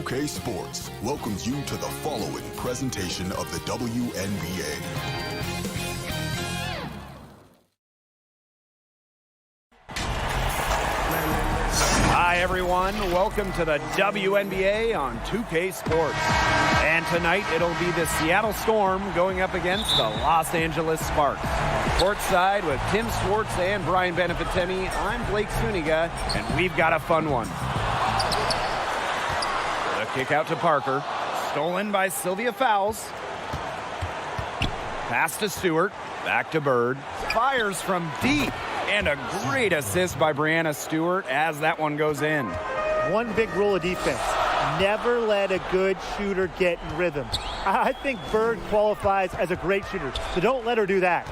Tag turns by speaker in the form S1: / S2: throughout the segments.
S1: 2K Sports welcomes you to the following presentation of the WNBA.
S2: Hi everyone, welcome to the WNBA on 2K Sports. And tonight it'll be the Seattle Storm going up against the Los Angeles Sparks. Courtside with Tim Swartz and Brian Benefitemi, I'm Blake Suniga, and we've got a fun one. The kick out to Parker, stolen by Sylvia Fowles. Pass to Stewart, back to Bird, fires from deep. And a great assist by Brianna Stewart as that one goes in.
S3: One big rule of defense. Never let a good shooter get in rhythm. I think Bird qualifies as a great shooter, so don't let her do that.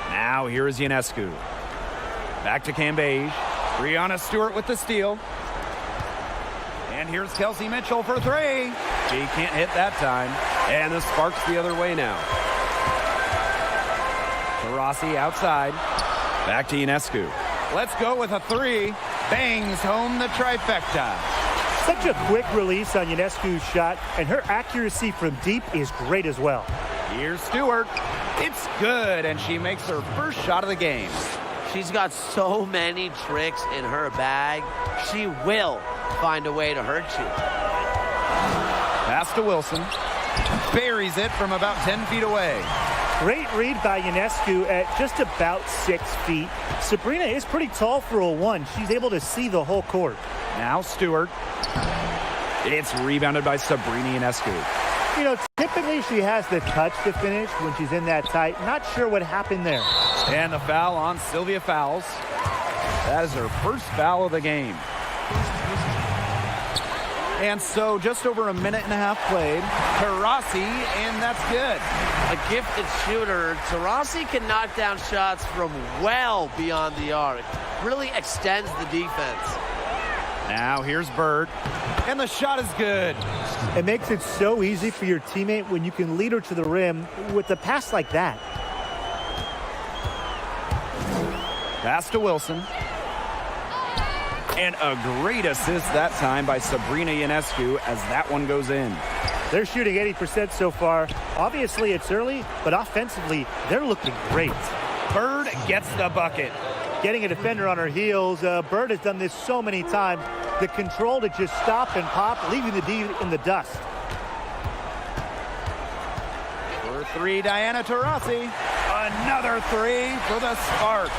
S2: Now here is Ionescu. Back to Cambage. Brianna Stewart with the steal. And here's Kelsey Mitchell for three. She can't hit that time. And the Sparks the other way now. Taurasi outside. Back to Ionescu. Let's go with a three. Bangs home the trifecta.
S3: Such a quick release on Ionescu's shot, and her accuracy from deep is great as well.
S2: Here's Stewart. It's good, and she makes her first shot of the game.
S4: She's got so many tricks in her bag. She will find a way to hurt you.
S2: Pass to Wilson. Buries it from about 10 feet away.
S3: Great read by Ionescu at just about 6 feet. Sabrina is pretty tall for a one. She's able to see the whole court.
S2: Now Stewart. It's rebounded by Sabrina Ionescu.
S3: You know, typically she has the touch to finish when she's in that tight. Not sure what happened there.
S2: And the foul on Sylvia Fowles. That is her first foul of the game. And so just over a minute and a half played. Taurasi, and that's good.
S4: A gifted shooter. Taurasi can knock down shots from well beyond the arc. Really extends the defense.
S2: Now here's Bird. And the shot is good.
S3: It makes it so easy for your teammate when you can lead her to the rim with a pass like that.
S2: Pass to Wilson. And a great assist that time by Sabrina Ionescu as that one goes in.
S3: They're shooting 80% so far. Obviously, it's early, but offensively, they're looking great.
S2: Bird gets the bucket.
S3: Getting a defender on her heels. Bird has done this so many times. The control to just stop and pop, leaving the D in the dust.
S2: For three, Diana Taurasi. Another three for the Sparks.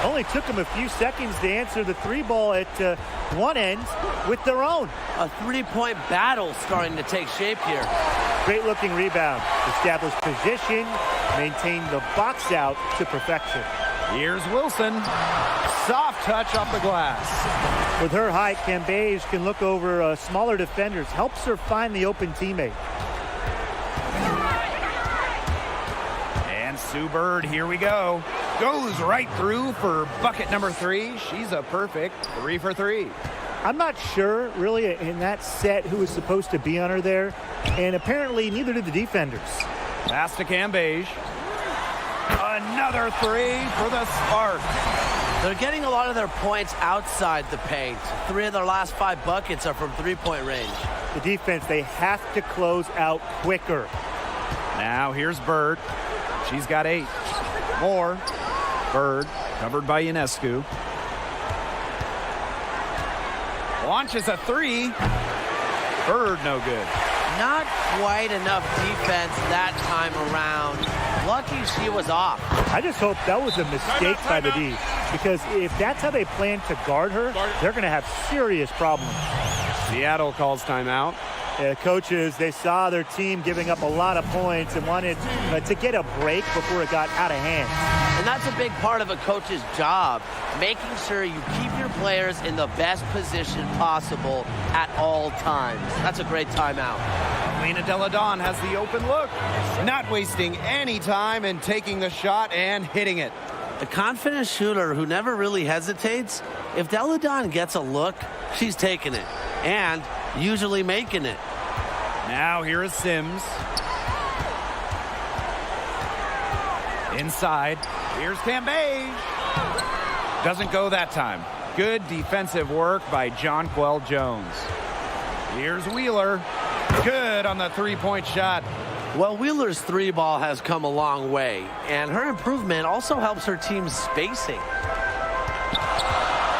S3: Only took them a few seconds to answer the three ball at one end with their own.
S4: A three-point battle starting to take shape here.
S3: Great looking rebound. Established position, maintained the box out to perfection.
S2: Here's Wilson. Soft touch off the glass.
S3: With her height, Cambage can look over smaller defenders, helps her find the open teammate.
S2: And Sue Bird, here we go. Goes right through for bucket number three. She's a perfect 3 for 3.
S3: I'm not sure, really, in that set who was supposed to be on her there, and apparently neither did the defenders.
S2: Pass to Cambage. Another three for the Sparks.
S4: They're getting a lot of their points outside the paint. 3 of their last 5 buckets are from three-point range.
S3: The defense, they have to close out quicker.
S2: Now here's Bird. She's got 8. More. Bird, covered by Ionescu. Launches a three. Bird, no good.
S4: Not quite enough defense that time around. Lucky she was off.
S3: I just hope that was a mistake by the D, because if that's how they plan to guard her, they're going to have serious problems.
S2: Seattle calls timeout.
S3: Coaches, they saw their team giving up a lot of points and wanted to get a break before it got out of hand.
S4: And that's a big part of a coach's job, making sure you keep your players in the best position possible at all times. That's a great timeout.
S2: Lena Delle Donne has the open look, not wasting any time and taking the shot and hitting it.
S4: A confident shooter who never really hesitates, if Delle Donne gets a look, she's taking it and usually making it.
S2: Now here is Sims. Inside. Here's Cambage. Doesn't go that time. Good defensive work by Jonquel Jones. Here's Wheeler. Good on the three-point shot.
S4: Well, Wheeler's three ball has come a long way, and her improvement also helps her team's spacing.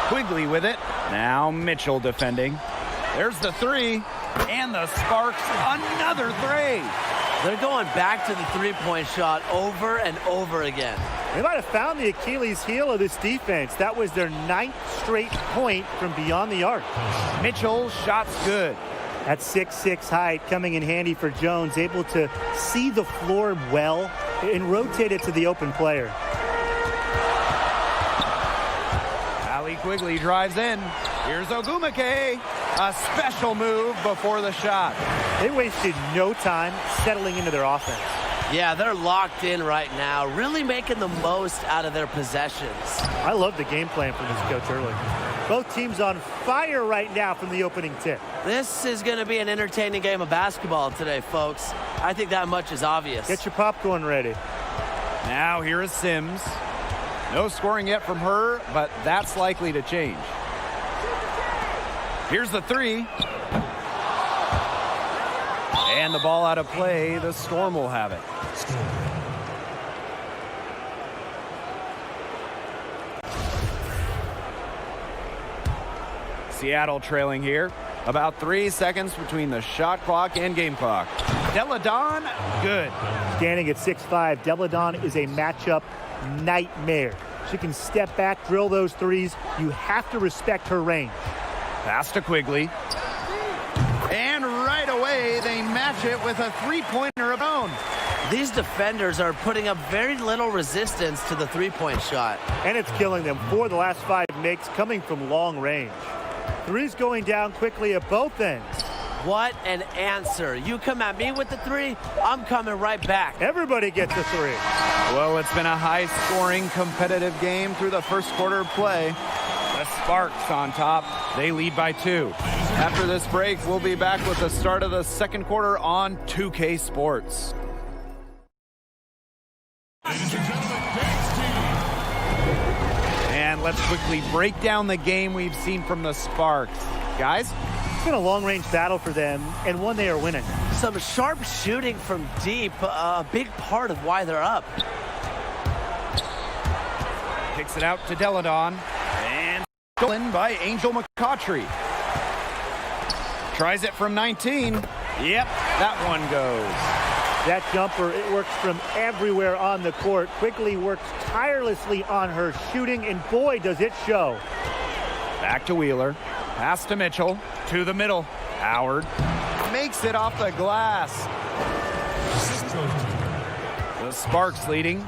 S2: Quigley with it. Now Mitchell defending. There's the three, and the Sparks another three.
S4: They're going back to the three-point shot over and over again.
S3: They might have found the Achilles heel of this defense. That was their 9th straight point from beyond the arc.
S2: Mitchell, shot's good.
S3: That 6'6" height coming in handy for Jones, able to see the floor well and rotate it to the open player.
S2: Ali Quigley drives in. Here's Ogumake. A special move before the shot.
S3: They wasted no time settling into their offense.
S4: Yeah, they're locked in right now, really making the most out of their possessions.
S3: I love the game plan from this coach early. Both teams on fire right now from the opening tip.
S4: This is going to be an entertaining game of basketball today, folks. I think that much is obvious.
S3: Get your popcorn ready.
S2: Now here is Sims. No scoring yet from her, but that's likely to change. Here's the three. And the ball out of play. The Storm will have it. Seattle trailing here. About 3 seconds between the shot clock and game clock. Deladon, good.
S3: Standing at 6'5", Deladon is a matchup nightmare. She can step back, drill those threes. You have to respect her range.
S2: Pass to Quigley. And right away, they match it with a three-pointer of own.
S4: These defenders are putting up very little resistance to the three-point shot.
S3: And it's killing them. 4 of the last 5 makes coming from long range. Threes going down quickly at both ends.
S4: What an answer. You come at me with the three, I'm coming right back.
S3: Everybody gets a three.
S2: Well, it's been a high-scoring, competitive game through the first quarter of play. The Sparks on top. They lead by 2. After this break, we'll be back with the start of the second quarter on 2K Sports. And let's quickly break down the game we've seen from the Sparks. Guys?
S3: It's been a long-range battle for them, and one they are winning.
S4: Some sharp shooting from deep, a big part of why they're up.
S2: Kicks it out to Deladon. And stolen by Angel McCautry. Tries it from 19. Yep, that one goes.
S3: That jumper, it works from everywhere on the court. Quigley works tirelessly on her shooting, and boy, does it show.
S2: Back to Wheeler. Pass to Mitchell. To the middle. Howard makes it off the glass. The Sparks leading.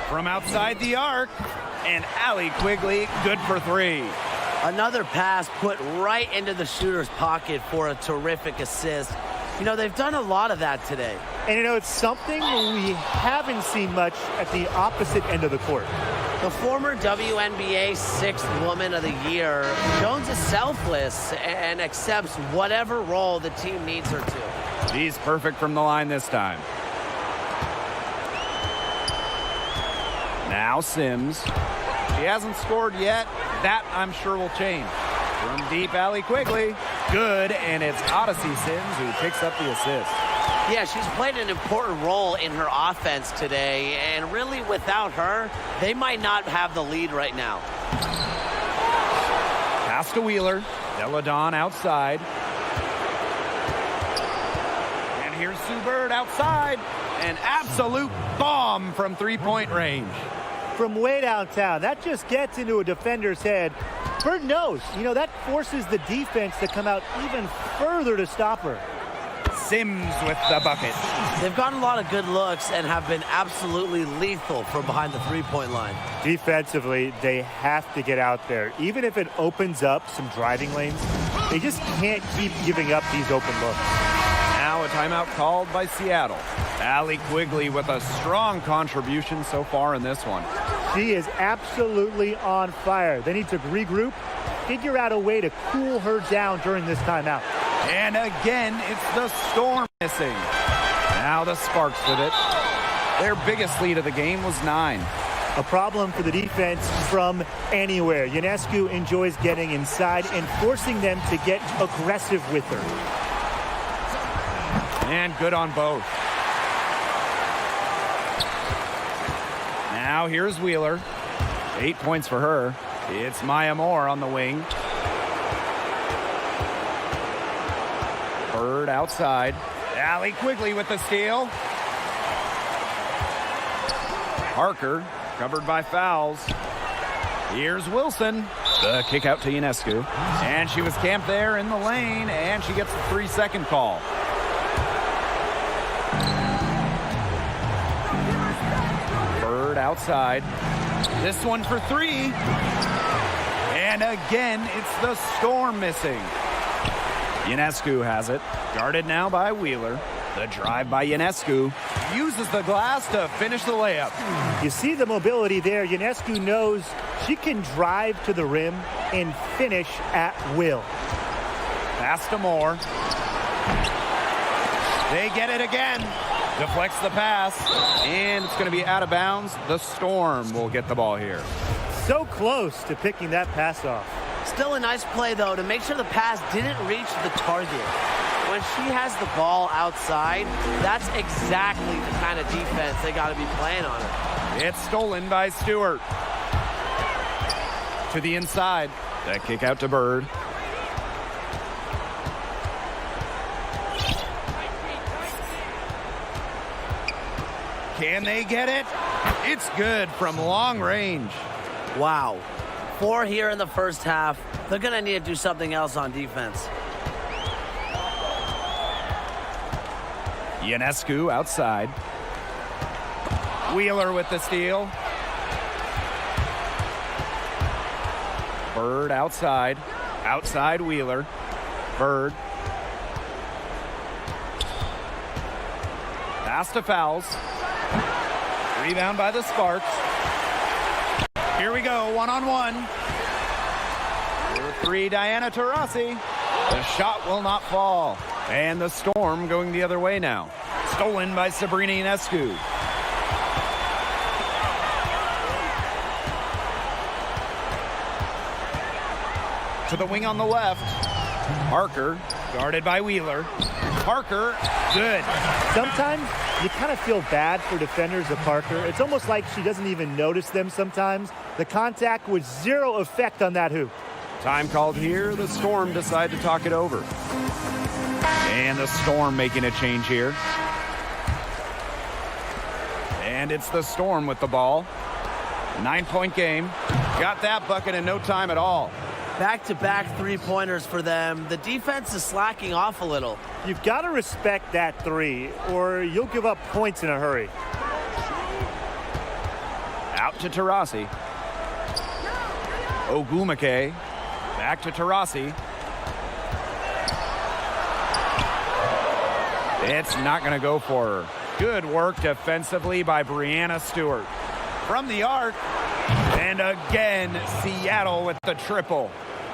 S2: From outside the arc. And Ali Quigley, good for 3.
S4: Another pass put right into the shooter's pocket for a terrific assist. You know, they've done a lot of that today.
S3: And, you know, it's something we haven't seen much at the opposite end of the court.
S4: The former WNBA 6th Woman of the Year, Jones is selfless and accepts whatever role the team needs her to.
S2: She's perfect from the line this time. Now Sims. She hasn't scored yet. That, I'm sure, will change. From deep, Ali Quigley. Good, and it's Odyssey Sims who picks up the assist.
S4: Yeah, she's played an important role in her offense today, and really without her, they might not have the lead right now.
S2: Pass to Wheeler. Deladon outside. And here's Sue Bird outside. An absolute bomb from three-point range.
S3: From way downtown, that just gets into a defender's head. Bird knows, you know, that forces the defense to come out even further to stop her.
S2: Sims with the bucket.
S4: They've gotten a lot of good looks and have been absolutely lethal from behind the three-point line.
S3: Defensively, they have to get out there. Even if it opens up some driving lanes, they just can't keep giving up these open looks.
S2: Now a timeout called by Seattle. Ali Quigley with a strong contribution so far in this one.
S3: She is absolutely on fire. They need to regroup, figure out a way to cool her down during this timeout.
S2: And again, it's the Storm missing. Now the Sparks with it. Their biggest lead of the game was 9.
S3: A problem for the defense from anywhere. Ionescu enjoys getting inside and forcing them to get aggressive with her.
S2: And good on both. Now here's Wheeler. 8 points for her. It's Maya Moore on the wing. Bird outside. Allie Quigley with the steal. Parker covered by fouls. Here's Wilson. The kick out to Ionescu. And she was camped there in the lane, and she gets the 3-second call. Bird outside. This one for three. And again, it's the Storm missing. Ionescu has it. Guarded now by Wheeler. The drive by Ionescu. Uses the glass to finish the layup.
S3: You see the mobility there. Ionescu knows she can drive to the rim and finish at will.
S2: Pass to Moore. They get it again. Deflects the pass. And it's going to be out of bounds. The Storm will get the ball here.
S3: So close to picking that pass off.
S4: Still a nice play, though, to make sure the pass didn't reach the target. When she has the ball outside, that's exactly the kind of defense they got to be playing on her.
S2: It's stolen by Stewart. To the inside. That kick out to Bird. Can they get it? It's good from long range.
S4: Wow. 4 here in the first half. They're going to need to do something else on defense.
S2: Ionescu outside. Wheeler with the steal. Bird outside. Outside Wheeler. Bird. Pass to fouls. Rebound by the Sparks. Here we go, one-on-one. For three, Diana Taurasi. The shot will not fall. And the Storm going the other way now. Stolen by Sabrina Ionescu. To the wing on the left. Parker, guarded by Wheeler. Parker, good.
S3: Sometimes you kind of feel bad for defenders of Parker. It's almost like she doesn't even notice them sometimes. The contact was zero effect on that hoop.
S2: Time called here. The Storm decide to talk it over. And the Storm making a change here. And it's the Storm with the ball. 9-point game. Got that bucket in no time at all.
S4: Back-to-back three-pointers for them. The defense is slacking off a little.
S3: You've got to respect that three, or you'll give up points in a hurry.
S2: Out to Taurasi. Ogumake. Back to Taurasi. It's not going to go for her. Good work defensively by Breanna Stewart. From the arc. And again, Seattle with the triple.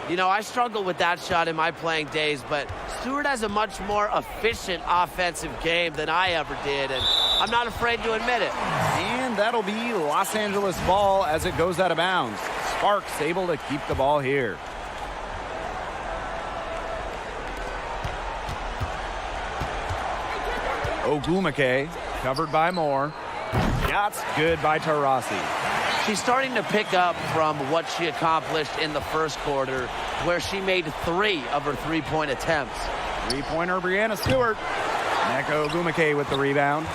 S4: You know, I struggled with that shot in my playing days, but Stewart has a much more efficient offensive game than I ever did, and I'm not afraid to admit it.
S2: And that'll be Los Angeles ball as it goes out of bounds. Sparks able to keep the ball here. Ogumake, covered by Moore. Shots good by Taurasi.
S4: She's starting to pick up from what she accomplished in the first quarter, where she made 3 of her three-point attempts.
S2: Three-pointer Breanna Stewart. Neko Ogumake with the rebound.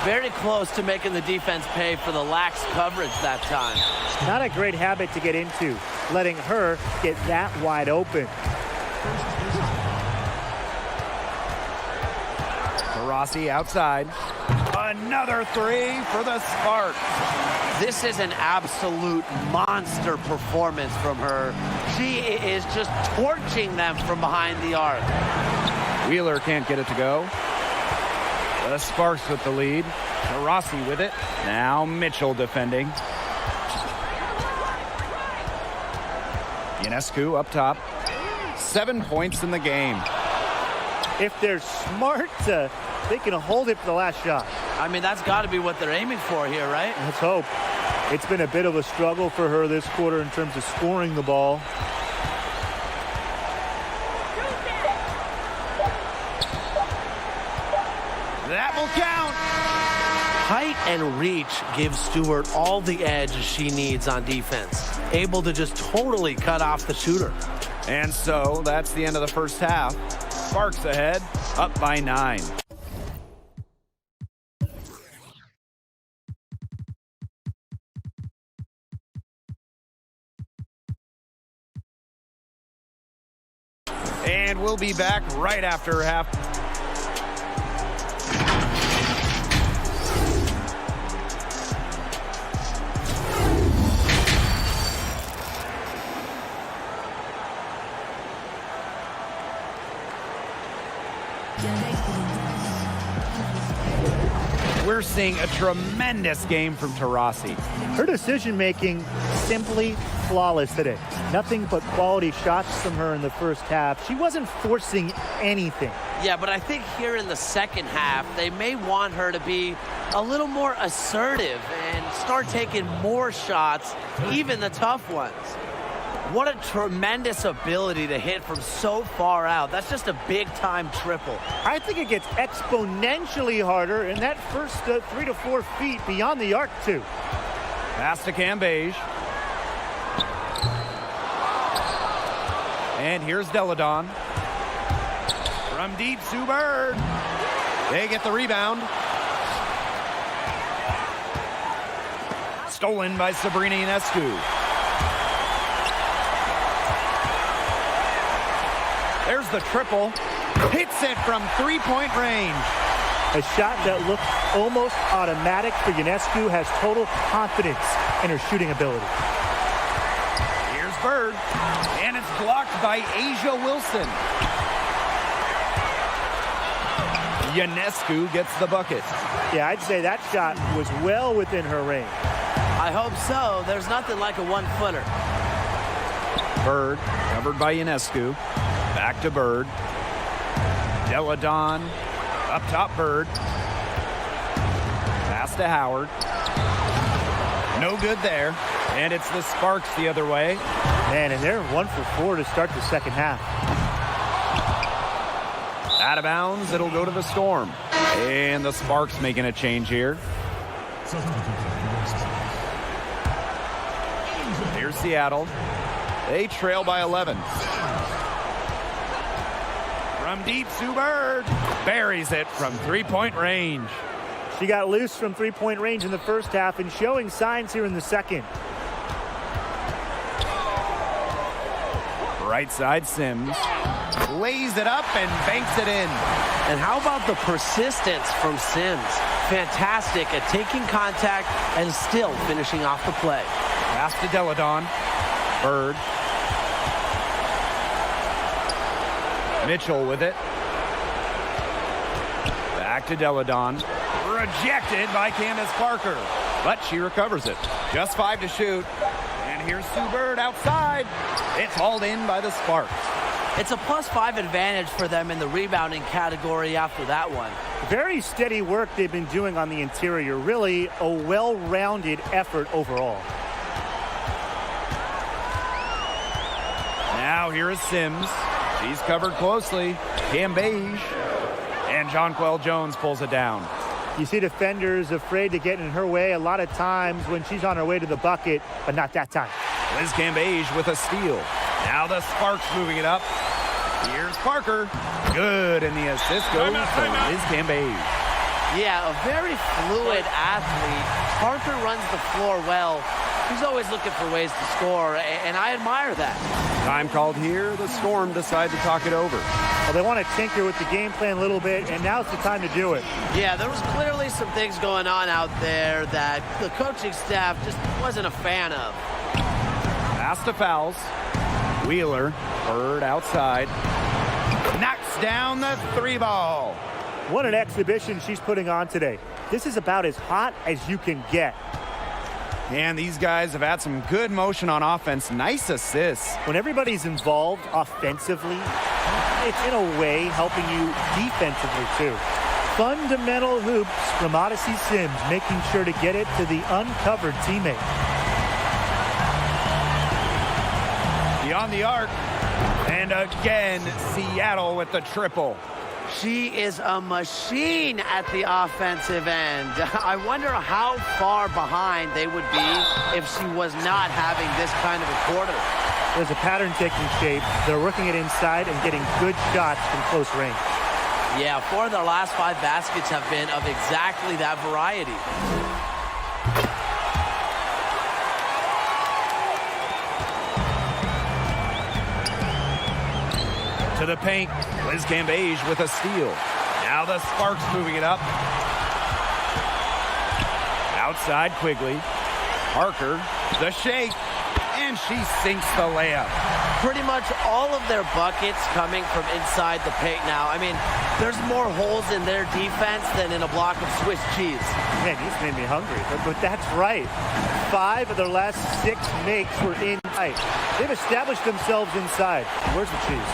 S4: Very close to making the defense pay for the lax coverage that time.
S3: Not a great habit to get into, letting her get that wide open.
S2: Taurasi outside. Another 3 for the Sparks.
S4: This is an absolute monster performance from her. She is just torching them from behind the arc.
S2: Wheeler can't get it to go. The Sparks with the lead. Taurasi with it. Now Mitchell defending. Ionescu up top. 7 points in the game.
S3: If they're smart, they can hold it for the last shot.
S4: I mean, that's got to be what they're aiming for here, right?
S3: Let's hope. It's been a bit of a struggle for her this quarter in terms of scoring the ball.
S2: That will count.
S4: Height and reach gives Stewart all the edge she needs on defense. Able to just totally cut off the shooter.
S2: And so that's the end of the first half. Sparks ahead, up by 9. And we'll be back right after half. We're seeing a tremendous game from Taurasi.
S3: Her decision-making simply flawless today. Nothing but quality shots from her in the first half. She wasn't forcing anything.
S4: Yeah, but I think here in the second half, they may want her to be a little more assertive and start taking more shots, even the tough ones. What a tremendous ability to hit from so far out. That's just a big-time triple.
S3: I think it gets exponentially harder in that first 3 to 4 feet beyond the arc, too.
S2: Pass to Cambage. And here's Deladon. From deep, Sue Bird. They get the rebound. Stolen by Sabrina Ionescu. There's the triple. Hits it from three-point range.
S3: A shot that looked almost automatic for Ionescu, has total confidence in her shooting ability.
S2: Here's Bird, and it's blocked by Asia Wilson. Ionescu gets the bucket.
S3: Yeah, I'd say that shot was well within her range.
S4: I hope so. There's nothing like a one-footer.
S2: Bird, covered by Ionescu. Back to Bird. Deladon, up top Bird. Pass to Howard. No good there. And it's the Sparks the other way.
S3: Man, and they're 1 for 4 to start the second half.
S2: Out of bounds, it'll go to the Storm. And the Sparks making a change here. Here's Seattle. They trail by 11. From deep, Sue Bird buries it from three-point range.
S3: She got loose from three-point range in the first half and showing signs here in the second.
S2: Right side, Sims. Lays it up and banks it in.
S4: And how about the persistence from Sims? Fantastic at taking contact and still finishing off the play.
S2: Pass to Deladon. Bird. Mitchell with it. Back to Deladon. Rejected by Candace Parker, but she recovers it. Just 5 to shoot. And here's Sue Bird outside. It's hauled in by the Sparks.
S4: It's a +5 advantage for them in the rebounding category after that one.
S3: Very steady work they've been doing on the interior. Really a well-rounded effort overall.
S2: Now here is Sims. She's covered closely. Cambage. And Jonquel Jones pulls it down.
S3: You see defenders afraid to get in her way a lot of times when she's on her way to the bucket, but not that time.
S2: Liz Cambage with a steal. Now the Sparks moving it up. Here's Parker. Good, and the assist goes to Liz Cambage.
S4: Yeah, a very fluid athlete. Parker runs the floor well. He's always looking for ways to score, and I admire that.
S2: Time called here. The Storm decide to talk it over.
S3: Well, they want to tinker with the game plan a little bit, and now's the time to do it.
S4: Yeah, there was clearly some things going on out there that the coaching staff just wasn't a fan of.
S2: Pass to fouls. Wheeler, Bird outside. Knocks down the 3-ball.
S3: What an exhibition she's putting on today. This is about as hot as you can get.
S2: And these guys have had some good motion on offense. Nice assists.
S3: When everybody's involved offensively, it's in a way helping you defensively too. Fundamental hoops from Odyssey Sims, making sure to get it to the uncovered teammate.
S2: Beyond the arc. And again, Seattle with the triple.
S4: She is a machine at the offensive end. I wonder how far behind they would be if she was not having this kind of a quarter.
S3: There's a pattern taking shape. They're working it inside and getting good shots from close range.
S4: Yeah, 4 of their last 5 baskets have been of exactly that variety.
S2: To the paint, Liz Cambage with a steal. Now the Sparks moving it up. Outside Quigley. Parker, the shake, and she sinks the layup.
S4: Pretty much all of their buckets coming from inside the paint now. I mean, there's more holes in their defense than in a block of Swiss cheese.
S3: Man, you just made me hungry, but that's right. 5 of their last 6 makes were inside. They've established themselves inside. Where's the cheese?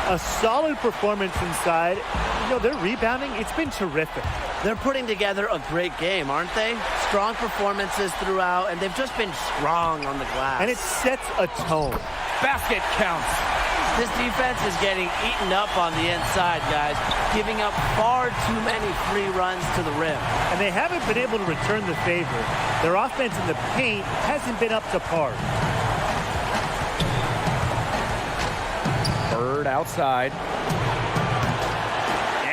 S3: A solid performance inside. You know, their rebounding, it's been terrific.
S4: They're putting together a great game, aren't they? Strong performances throughout, and they've just been strong on the glass.
S3: And it sets a tone.
S2: Basket counts.
S4: This defense is getting eaten up on the inside, guys, giving up far too many free runs to the rim.
S3: And they haven't been able to return the favor. Their offense in the paint hasn't been up to par.
S2: Bird outside.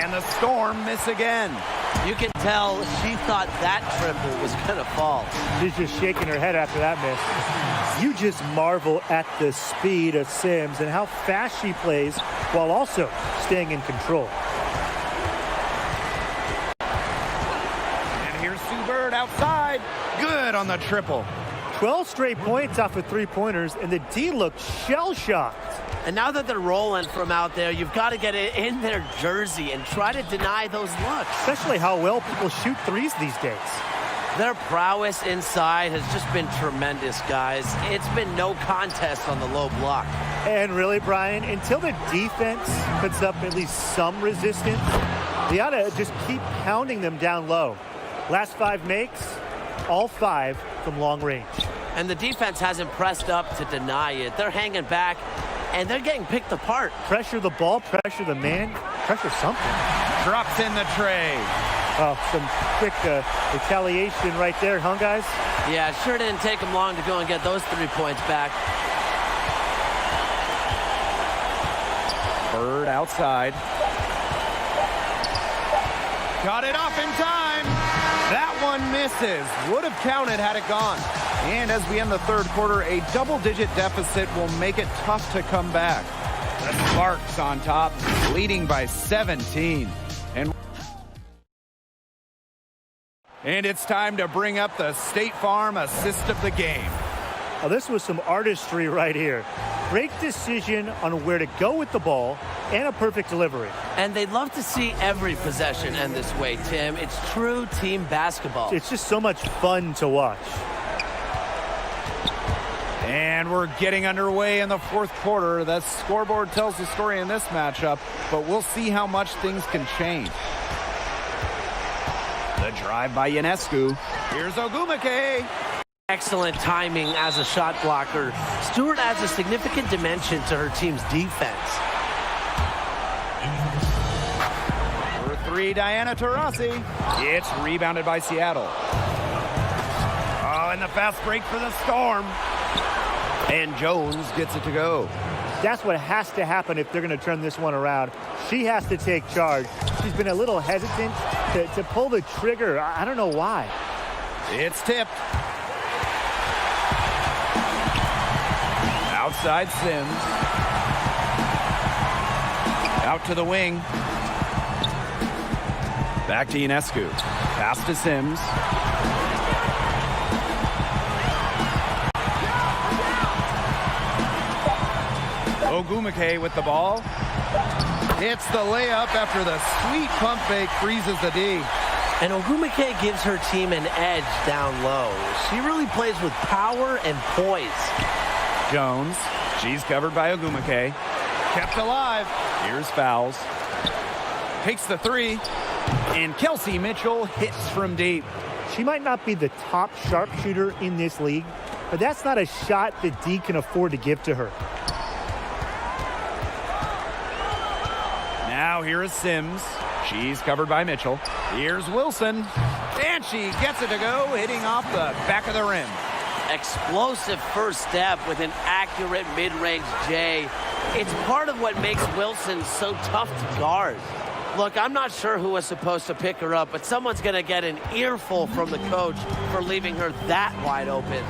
S2: And the Storm miss again.
S4: You can tell she thought that triple was going to fall.
S3: She's just shaking her head after that miss. You just marvel at the speed of Sims and how fast she plays while also staying in control.
S2: And here's Sue Bird outside. Good on the triple.
S3: 12 straight points off of 3-pointers, and the D looked shell-shocked.
S4: And now that they're rolling from out there, you've got to get it in their jersey and try to deny those looks.
S3: Especially how well people shoot threes these days.
S4: Their prowess inside has just been tremendous, guys. It's been no contest on the low block.
S3: And really, Brian, until the defense puts up at least some resistance, they ought to just keep pounding them down low. Last 5 makes, all 5 from long range.
S4: And the defense hasn't pressed up to deny it. They're hanging back, and they're getting picked apart.
S3: Pressure the ball, pressure the man, pressure something.
S2: Drops in the tray.
S3: Oh, some quick retaliation right there, huh, guys?
S4: Yeah, it sure didn't take them long to go and get those 3 points back.
S2: Bird outside. Got it off in time. That one misses. Would have counted had it gone. And as we end the third quarter, a double-digit deficit will make it tough to come back. The Sparks on top, leading by 17. And it's time to bring up the State Farm assist of the game.
S3: Oh, this was some artistry right here. Great decision on where to go with the ball and a perfect delivery.
S4: And they'd love to see every possession end this way, Tim. It's true team basketball.
S3: It's just so much fun to watch.
S2: And we're getting underway in the fourth quarter. The scoreboard tells the story in this matchup, but we'll see how much things can change. The drive by Ionescu. Here's Ogumake.
S4: Excellent timing as a shot blocker. Stewart adds a significant dimension to her team's defense.
S2: For 3, Diana Taurasi. It's rebounded by Seattle. Oh, and the fast break for the Storm. And Jones gets it to go.
S3: That's what has to happen if they're going to turn this one around. She has to take charge. She's been a little hesitant to pull the trigger. I don't know why.
S2: It's tipped. Outside Sims. Out to the wing. Back to Ionescu. Pass to Sims. Ogumake with the ball. Hits the layup after the sweet pump fake freezes the D.
S4: And Ogumake gives her team an edge down low. She really plays with power and poise.
S2: Jones. She's covered by Ogumake. Kept alive. Here's fouls. Takes the 3. And Kelsey Mitchell hits from deep.
S3: She might not be the top sharpshooter in this league, but that's not a shot that D can afford to give to her.
S2: Now here is Sims. She's covered by Mitchell. Here's Wilson. And she gets it to go, hitting off the back of the rim.
S4: Explosive first step with an accurate mid-range J. It's part of what makes Wilson so tough to guard. Look, I'm not sure who was supposed to pick her up, but someone's going to get an earful from the coach for leaving her that wide open.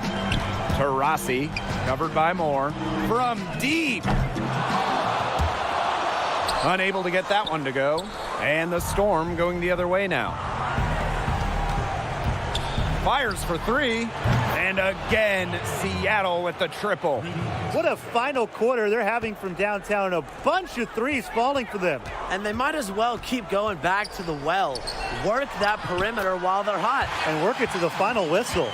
S2: Taurasi, covered by Moore. From deep. Unable to get that one to go. And the Storm going the other way now. Fires for three. And again, Seattle with the triple.
S3: What a final quarter they're having from downtown. A bunch of threes falling for them.
S4: And they might as well keep going back to the well. Work that perimeter while they're hot.
S3: And work it to the final whistle.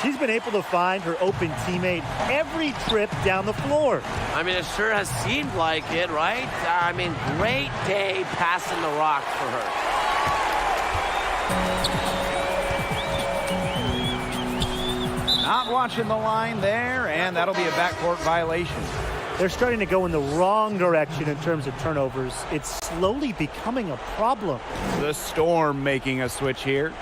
S3: She's been able to find her open teammate every trip down the floor.
S4: I mean, it sure has seemed like it, right? I mean, great day passing the rock for her.
S2: Not watching the line there, and that'll be a backcourt violation.
S3: They're starting to go in the wrong direction in terms of turnovers. It's slowly becoming a problem.
S2: The Storm making a switch here.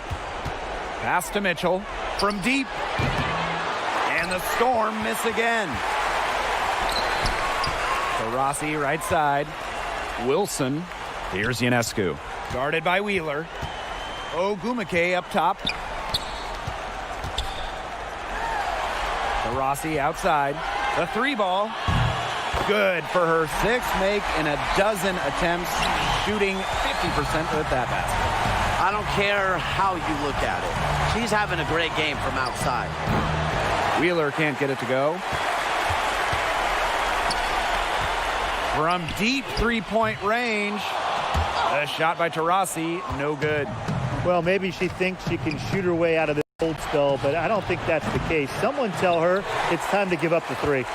S2: Pass to Mitchell from deep. And the Storm miss again. Taurasi right side. Wilson. Here's Ionescu. Guarded by Wheeler. Ogumake up top. Taurasi outside. The three ball. Good for her sixth make in a dozen attempts, shooting 50% with that basket.
S4: I don't care how you look at it. She's having a great game from outside.
S2: Wheeler can't get it to go. From deep three-point range. A shot by Taurasi, no good.
S3: Well, maybe she thinks she can shoot her way out of this cold spell, but I don't think that's the case. Someone tell her it's time to give up the three.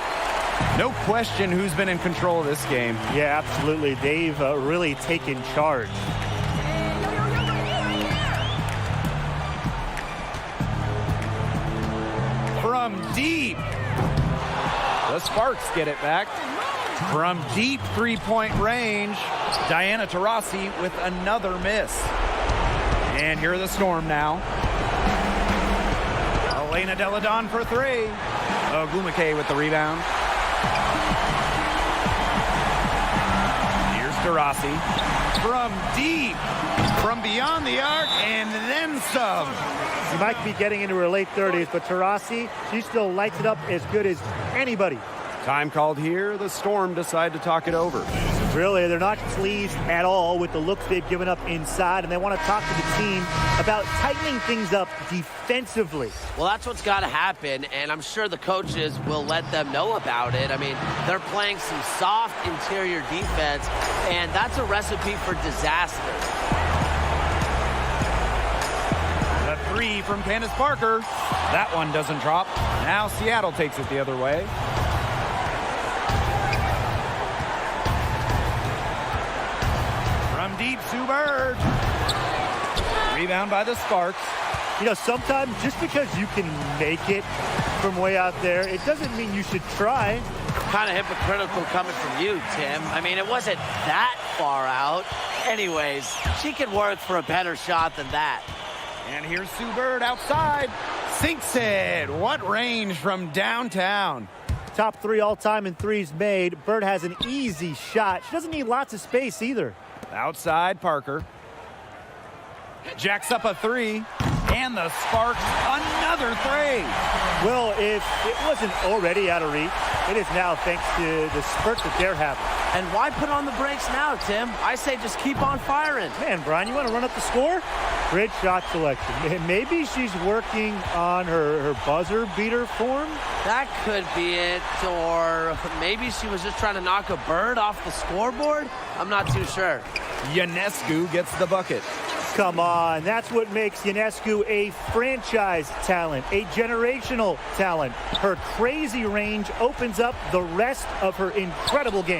S2: No question who's been in control of this game.
S3: Yeah, absolutely. They've really taken charge.
S2: From deep. The Sparks get it back. From deep three-point range, Diana Taurasi with another miss. And here are the Storm now. Elena Deladon for three. Ogumake with the rebound. Here's Taurasi. From deep. From beyond the arc and then some.
S3: She might be getting into her late 30s, but Taurasi, she still lights it up as good as anybody.
S2: Time called here. The Storm decide to talk it over.
S3: Really, they're not pleased at all with the looks they've given up inside, and they want to talk to the team about tightening things up defensively.
S4: Well, that's what's got to happen, and I'm sure the coaches will let them know about it. I mean, they're playing some soft interior defense, and that's a recipe for disaster.
S2: The three from Candace Parker. That one doesn't drop. Now Seattle takes it the other way. From deep, Sue Bird. Rebound by the Sparks.
S3: You know, sometimes just because you can make it from way out there, it doesn't mean you should try.
S4: Kind of hypocritical coming from you, Tim. I mean, it wasn't that far out. Anyways, she could work for a better shot than that.
S2: And here's Sue Bird outside. Sinks it. What range from downtown.
S3: Top three all-time in threes made. Bird has an easy shot. She doesn't need lots of space either.
S2: Outside Parker. Jacks up a three. And the Sparks another three.
S3: Well, if it wasn't already out of reach, it is now thanks to the spurt that they're having.
S4: And why put on the brakes now, Tim? I say just keep on firing.
S3: Man, Brian, you want to run up the score? Great shot selection. Maybe she's working on her buzzer beater form.
S4: That could be it. Or maybe she was just trying to knock a bird off the scoreboard. I'm not too sure.
S2: Ionescu gets the bucket.
S3: Come on, that's what makes Ionescu a franchise talent, a generational talent. Her crazy range opens up the rest of her incredible game.